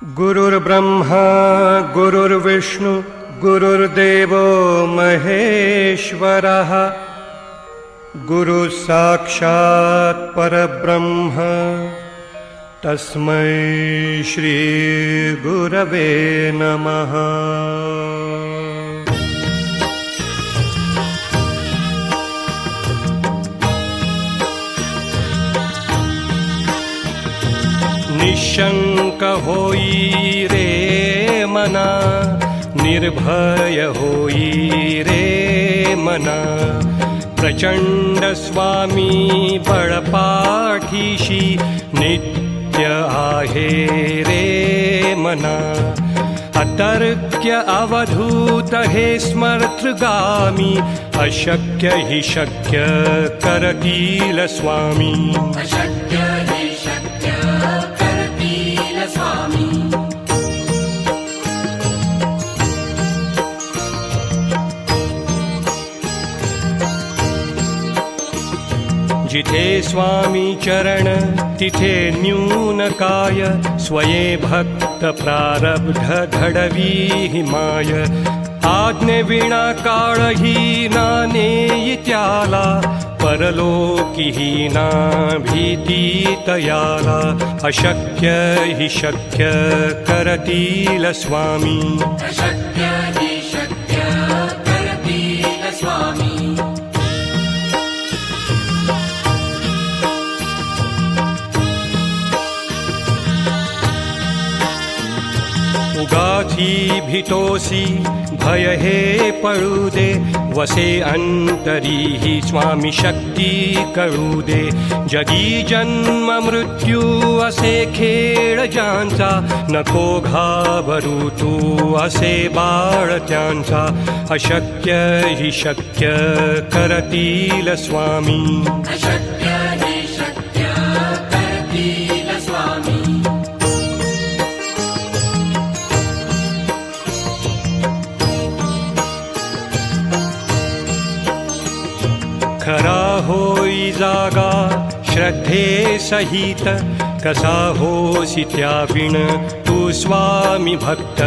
गुरुर्ब्रह्मा गुरुर्विष्णु गुरुर्देवो महेश्वरः गुरुः साक्षात् परब्रह्म तस्मै श्री गुरवे नमः। निशंक होई रे मना, निर्भय होई रे मना, प्रचंड स्वामी बळपाठीशी नित्य आहे रे मना। अतर्क्य अवधूत हे स्मर्तृगामी, अशक्य हि शक्य करतील स्वामी। अशक्य हि शक्य करतील स्वामी। जिथे स्वामी चरण तिथे न्यून काय, स्वये भक्त प्रारब्ध घडवी हिमाय। आज्ञे विना काळही ना नेई त्याला, परलोकी ही ना भीती तयाला। अशक्य हि शक्य करतील स्वामी। अशक्य हि शक्य करतील स्वामी। उगाची भीतोसी भय हे पळू दे, वसे अंतरी ही स्वामी शक्ती कळू दे। जगी जन्म मृत्यू असे खेळ ज्यांचा, नको घाबरू तू असे बाळ त्यांचा। अशक्य हि शक्य करतील स्वामी। अशक्य हि शक्य करतील स्वामी। खरा होई जागा श्रद्धे सहित, कसा होसी त्याविण तू स्वामी भक्त।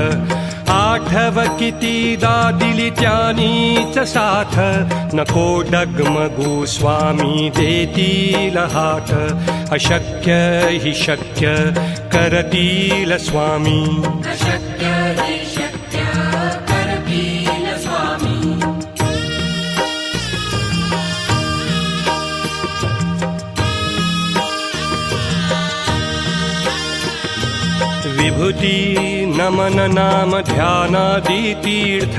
आठव कितीदा दिली त्यानीच साथ, नको डगमगू स्वामी देतील हात। अशक्य हि शक्य करतील स्वामी। अशक्य हि शक्य करतील स्वामी। विभूती नमन नाम ध्यानादि तीर्थ,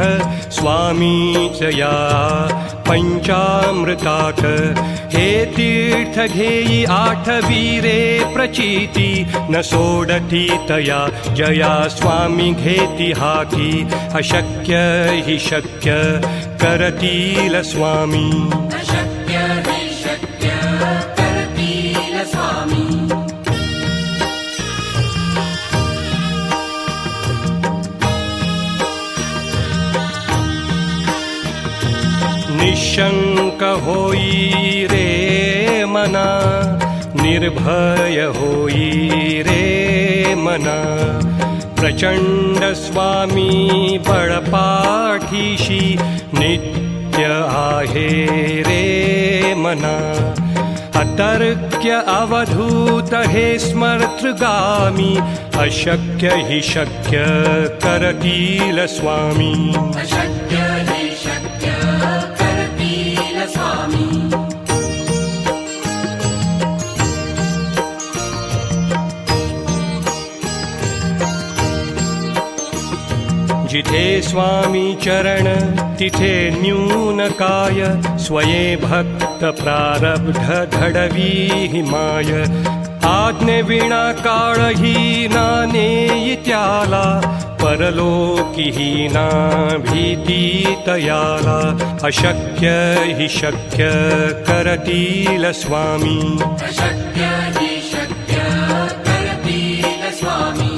स्वामीच या पंचामृतात। हे तीर्थ घेई आठवी रे प्रचिती, न सोडती तया जया स्वामी घेती हाती। अशक्य हि शक्य करतील स्वामी। अशक्य हि शक्य करतील स्वामी। निशंक होई रे मना, निर्भय होई रे मना। प्रचंड स्वामी बळपाठीशी नित्य आहे रे मना। अतर्क्य अवधूत हे स्मर्तृगामी, अशक्य हि शक्य करतील स्वामी। अशक्य हि शक्य करतील स्वामी। जिथे स्वामी चरण तिथे न्यून काय, स्वये भक्त प्रारब्ध घडवी हिमाय। आज्ञे विना काळही ना नेई त्याला, परलोकी ही ना भीती तयाला। अशक्य हि शक्य करतील स्वामी। अशक्य हि शक्य करतील स्वामी।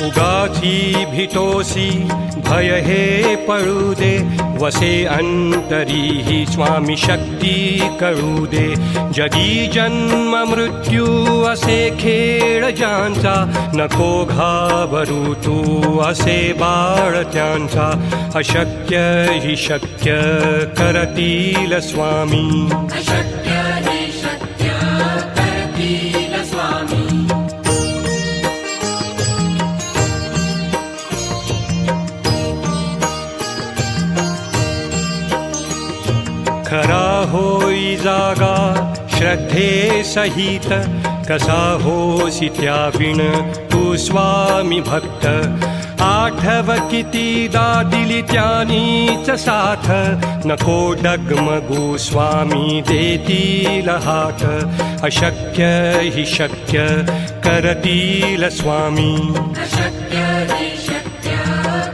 उगाची भीतोसी भय हे पळू दे वसे अंतरी ही स्वामी शक्ती कळू दे जगी जन्म मृत्यू असे खेळ ज्यांचा नको घाबरू तू असे बाळ त्यांचा अशक्य ही शक्य करतील स्वामी अशक्य हि शक्य करतील स्वामी खरा होई जागा श्रद्धे सहित कसा होसी त्या विण तू स्वामी भक्त आठव कितीदा दिली त्यानीच साथ नको डगमगू स्वामी देतील हात अशक्य हि शक्य करतील स्वामी अशक्य हि शक्य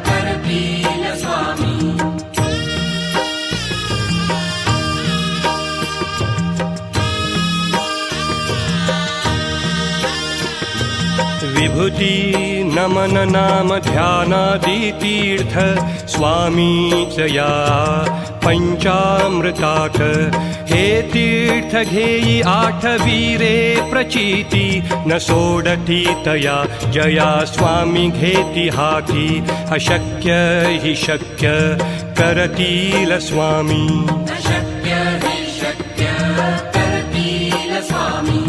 करतील स्वामी विभूती नमन नाम ध्यानादि तीर्थ स्वामीच या पंचामृताक हे तीर्थ घेई आठवी रे प्रचिती न सोडती तया जया स्वामी घेती हाती अशक्य हि शक्य करतील स्वामी अशक्य हि शक्य करतील स्वामी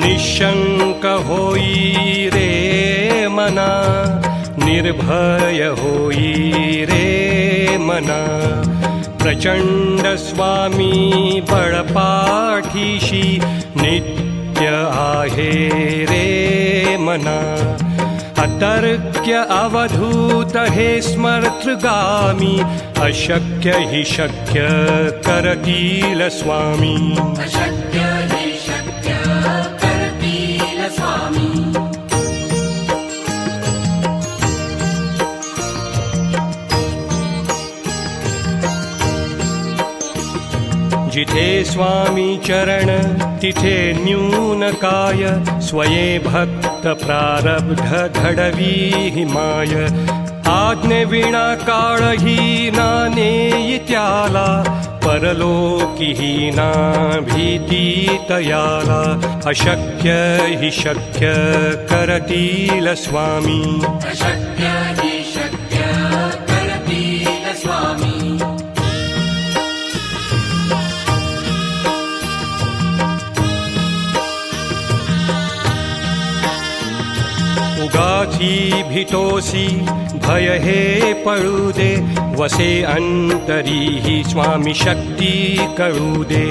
निशंक होई रे मना निर्भय होई रे मना प्रचंड स्वामी बळपाठीशी नित्य आहे रे मना अतर्क्य अवधूत हे स्मर्तृगामी अशक्य हि शक्य करतील स्वामी अशक्य हि शक्य करतील स्वामी जिथे स्वामी चरण तिथे न्यून काय स्वये भक्त प्रारब्ध घडवी हिमाय आज्ञे विना काळही ना नेई त्याला परलोकीही ना भीती तयाला अशक्य हि शक्य करतील स्वामी अशक्य हि शक्य करतील स्वामी उगाची भीतोसी भय हे पळू दे वसे अंतरी ही स्वामी शक्ती कळू दे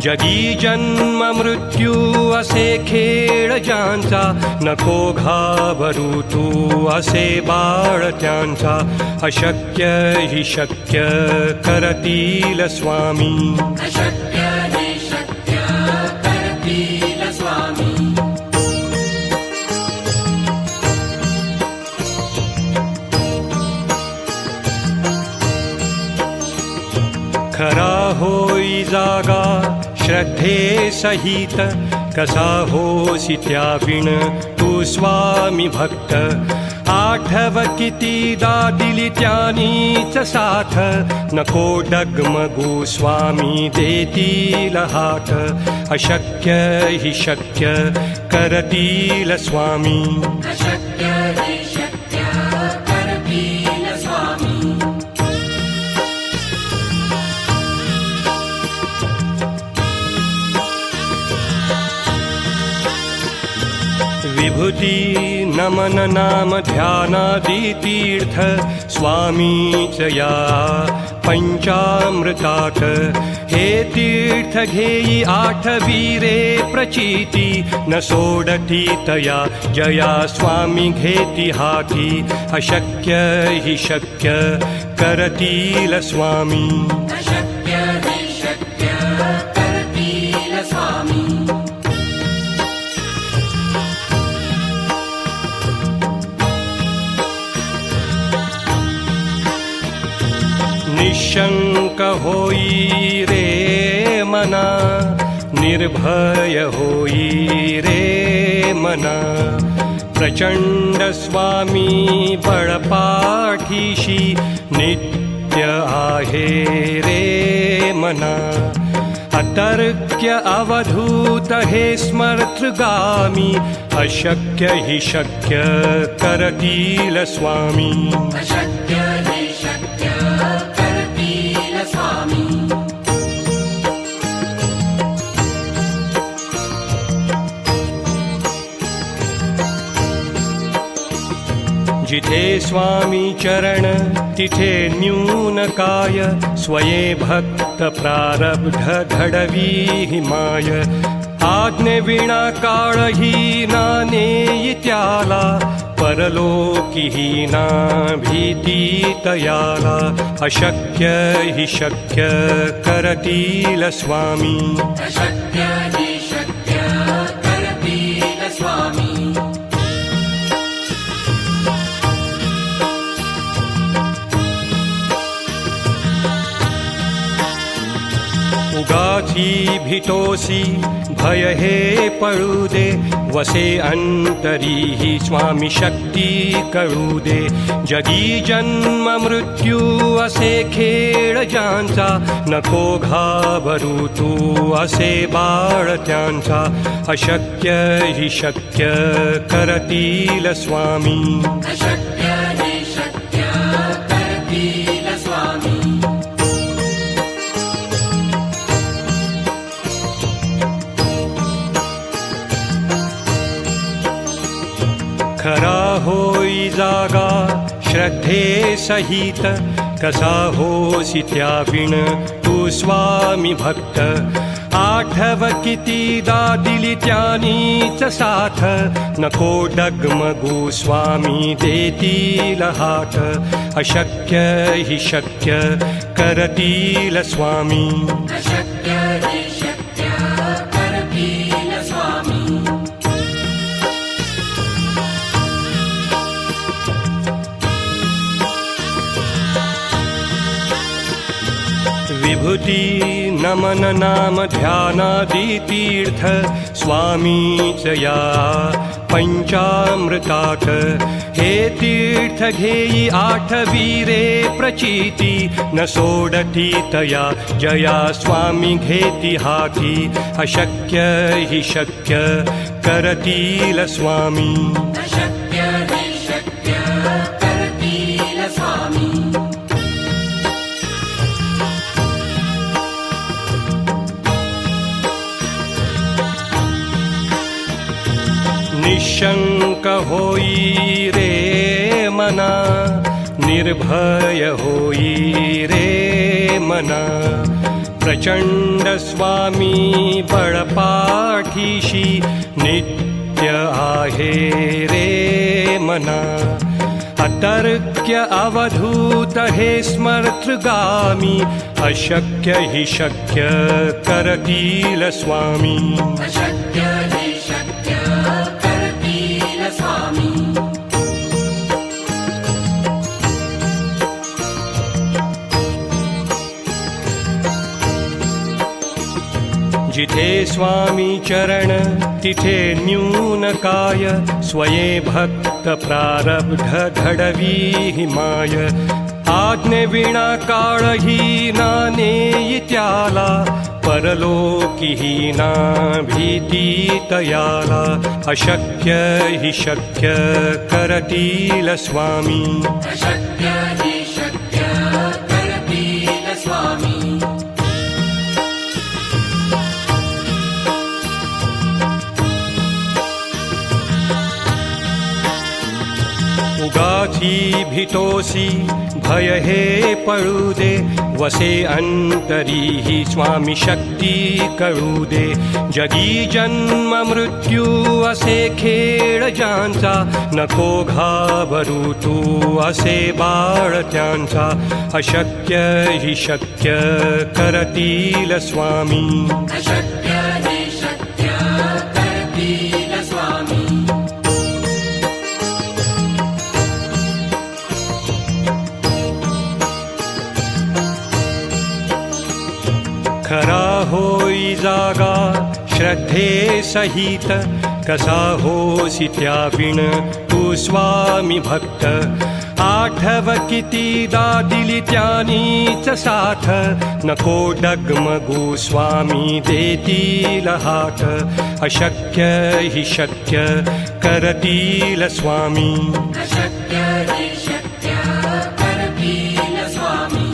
जगी जन्म मृत्यू असे खेळ ज्यांचा नको घाबरू तू असे बाळ त्यांचा अशक्य हि शक्य करतील स्वामी अशक्य हि शक्य करतील स्वामी खरा होई जागा श्रद्धे सहित कसा होसी त्या विण तू स्वामी भक्त आठव कितीदा दिली त्यानीच साथ नको डगमगू स्वामी देतील हात अशक्य हि शक्य करतील स्वामी अशक्य हि शक्य करतील स्वामी विभूती नमन नाम ध्यानादि तीर्थ स्वामीच या पंचामृताक हे तीर्थ घेई आठवी रे प्रचिती न सोडती तया जया स्वामी घेती हाती अशक्य हि शक्य करतील स्वामी अशक्य हि शक्य करतील स्वामी निशंक होई रे मना निर्भय होई रे मना प्रचंड स्वामी बळपाठीशी नित्य आहे रे मना अतर्क्य अवधूत हे स्मर्तृगामी अशक्य हि शक्य करतील स्वामी अशक्य हि शक्य करतील स्वामी जिथे स्वामी चरण तिथे न्यून काय स्वये भक्त प्रारब्ध घडवी हिमाय आज्ञे विना काळही नाने त्याला परलोकी ना भीती तयाला अशक्य हि शक्य करतील स्वामी अशक्य हि शक्य करतील स्वामी उगाची भीतोसी भय हे पळू दे वसे अंतरी ही स्वामी शक्ती कळू दे जगी जन्म मृत्यू असे खेळ ज्यांचा नको घाबरू तू असे बाळ त्यांचा अशक्य हि शक्य करतील स्वामी अशक्य हि शक्य करतील स्वामी खरा होई जागा श्रद्धे सहित कसा होसी त्याविण तू स्वामी भक्त आठव कितीदा दिली त्यानीच साथ नको डगमगू स्वामी देतील हात अशक्य हि शक्य करतील स्वामी अशक्य हि शक्य करतील स्वामी विभूती नमन नाम ध्यानादि तीर्थ स्वामीच या पंचामृतात हे तीर्थ घेई आठवी रे प्रचिती न सोडती तया जया स्वामी घेती हाती अशक्य हि शक्य करतील स्वामी अशक्य हि शक्य करतील स्वामी निशंक होई रे मना निर्भय होई रे मना प्रचंड स्वामी बळपाठीशी नित्य आहे रे मना अतर्क्य अवधूत हे स्मर्तृगामी अशक्य हि शक्य करतील स्वामी अशक्य हि शक्य करतील स्वामी जिथे स्वामी चरण तिथे न्यून काय स्वये भक्त प्रारब्ध घडवी हिमाय आज्ञे विना काळही नाने त्याला परलोकी ना भीती तयाला अशक्य हि शक्य करतील स्वामी अशक्य हि शक्य करतील स्वामी उगाची भीतोसी भय हे पळू दे वसे अंतरी ही स्वामी शक्ती कळू दे जगी जन्म मृत्यू असे खेळ ज्यांचा नको घाबरू तू असे बाळ त्यांचा अशक्य हि शक्य करतील स्वामी अशक्य हि शक्य करतील स्वामी खरा होई श्रद्धे सहित कसा होसी त्याविण तू स्वामी भक्त आठव कितीदा दिली त्यानीच साथ नको डगमगू स्वामी देतील हात अशक्य हि शक्य करतील स्वामी अशक्य हि शक्य करतील स्वामी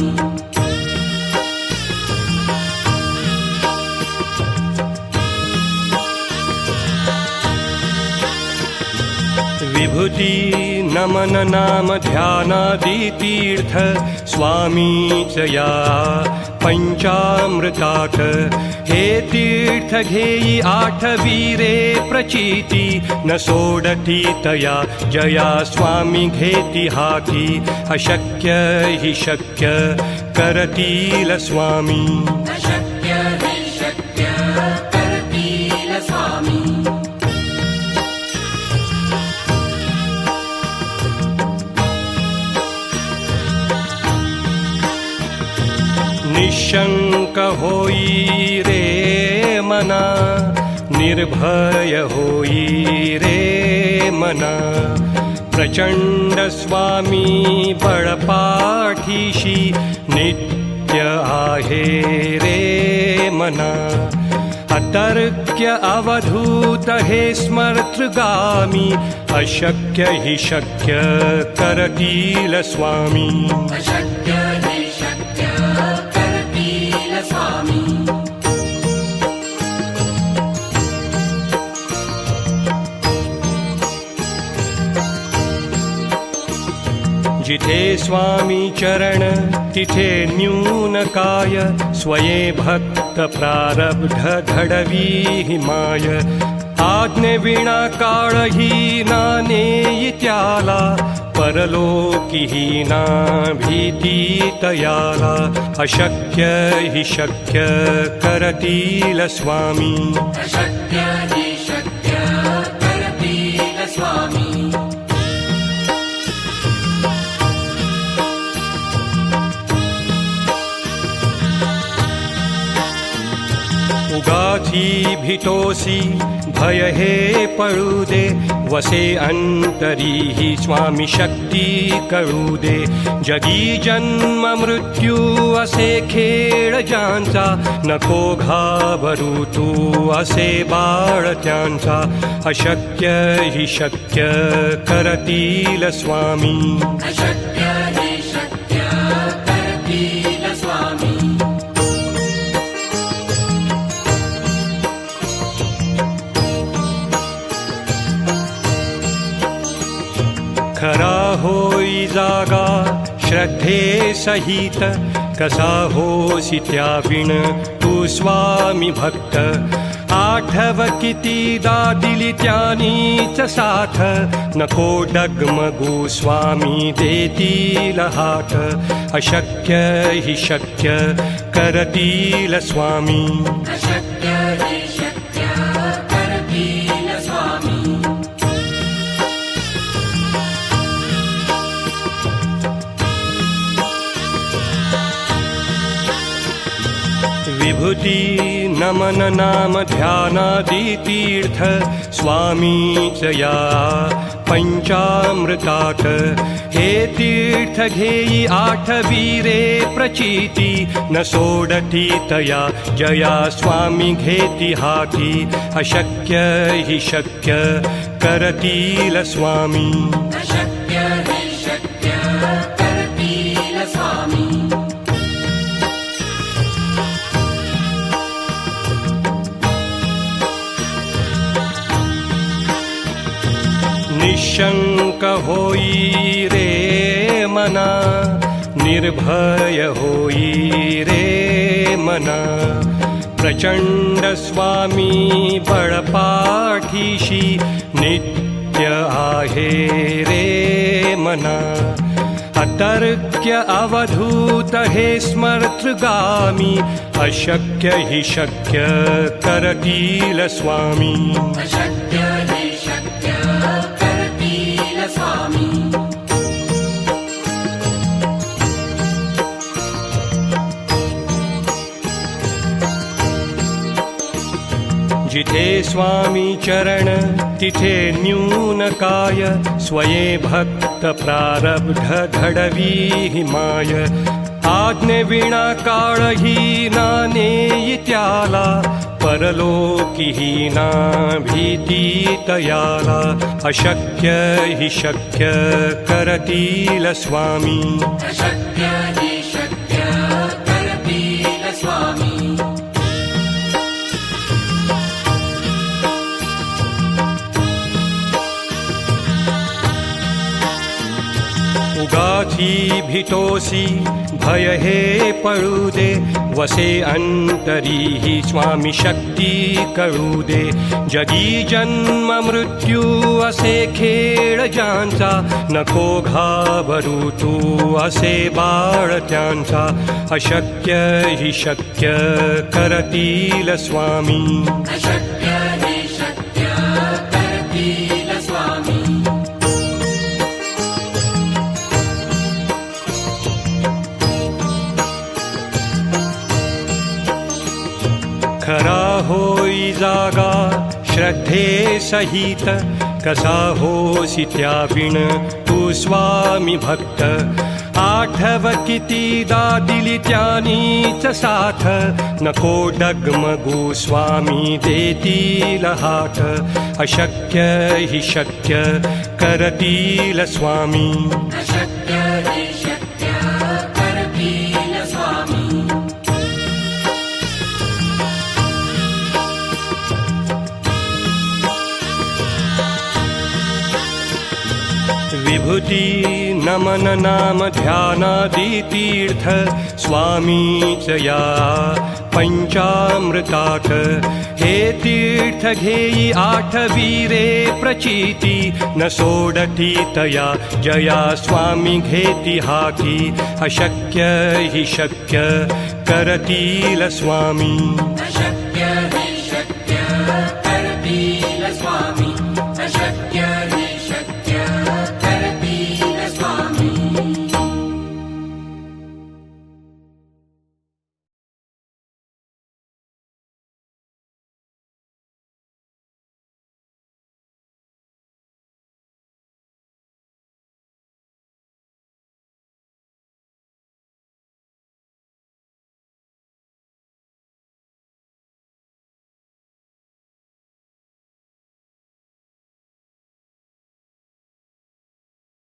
विभूती नमन नाम ध्यानादि तीर्थ स्वामीच या पंचामृतात हे तीर्थ घेई आठवीरे प्रचिती न सोडती तया जया स्वामी घेती हाती अशक्य हि शक्य करतील स्वामी अशक्य हि शक्य करतील स्वामी निशंक होई रे मना निर्भय होई रे मना प्रचंड स्वामी बळपाठीशी नित्य आहे रे मना अतर्क्य अवधूत हे स्मर्तृगामी अशक्य हि शक्य करतील स्वामी अशक्य हि शक्य करतील स्वामी जिथे स्वामी चरण तिथे न्यून काय स्वये भक्त प्रारब्ध घडवी माय आज्ञे विना काळही नाने त्याला परलोकी ना भीती तयाला अशक्य हि शक्य करतील स्वामी अशक्य हि शक्य करतील स्वामी उगाची भीतोसी भय हे पळू दे वसे अंतरी ही स्वामी शक्ती कळू दे जगी जन्म मृत्यू असे खेळ ज्यांचा नको घाबरू तू असे बाळ त्यांचा अशक्य हि शक्य करतील स्वामी अशक्य हि शक्य करतील स्वामी खरा होई जागा श्रद्धे सहित कसा होसी त्याविण तू स्वामी भक्त आठव कितीदा दिली त्यानीच साथ नको डगमगू स्वामी देतील हात अशक्य हि शक्य करतील स्वामी अशक्य हि शक्य करतील स्वामी विभूती नमन नाम ध्यानादि तीर्थ स्वामीच या पंचामृतात हे तीर्थ घेई आठवीरे प्रचिती न सोडती तया जया स्वामी घेती हाती अशक्य हि शक्य करतील स्वामी अशक्य हि शक्य करतील स्वामी निशंक होई रे मना निर्भय होई रे मना प्रचंड स्वामी बळपाठीशी नित्य आहे रे मना अतर्क्य अवधूत हे स्मर्तृगामी अशक्य हि शक्य करतील स्वामी अशक्य हि शक्य करतील स्वामी जिथे स्वामी चरण तिथे न्यून काय स्वये भक्त प्रारब्ध घडवी माय आज्ञे विना काळही नाने त्याला परलोकी ना भीती तयाला अशक्य हि शक्य करतील स्वामी अशक्य हि शक्य करतील स्वामी उगाची भीतोसी भय हे पळू दे वसे अंतरी ही स्वामी शक्ती कळू दे जगी जन्म मृत्यू असे खेळ ज्यांचा नको घाबरू तू असे बाळ त्यांचा अशक्य हि शक्य करतील स्वामी अशक्य हि शक्य करतील स्वामी खरा होई जागा श्रद्धे सहित कसा होसी त्याविण तू स्वामी भक्त आठव कितीदा दिली त्यानीच साथ नको डगमगू स्वामी देतील हात अशक्य हि शक्य करतील स्वामी अशक्य हि शक्य करतील स्वामी विभूती नमन नाम ध्यानादि तीर्थ स्वामीच या पंचामृतात हे तीर्थ घेई आठवीरे प्रचिती न सोडती तया जया स्वामी घेती हाती अशक्य हि शक्य करतील स्वामी अशक्य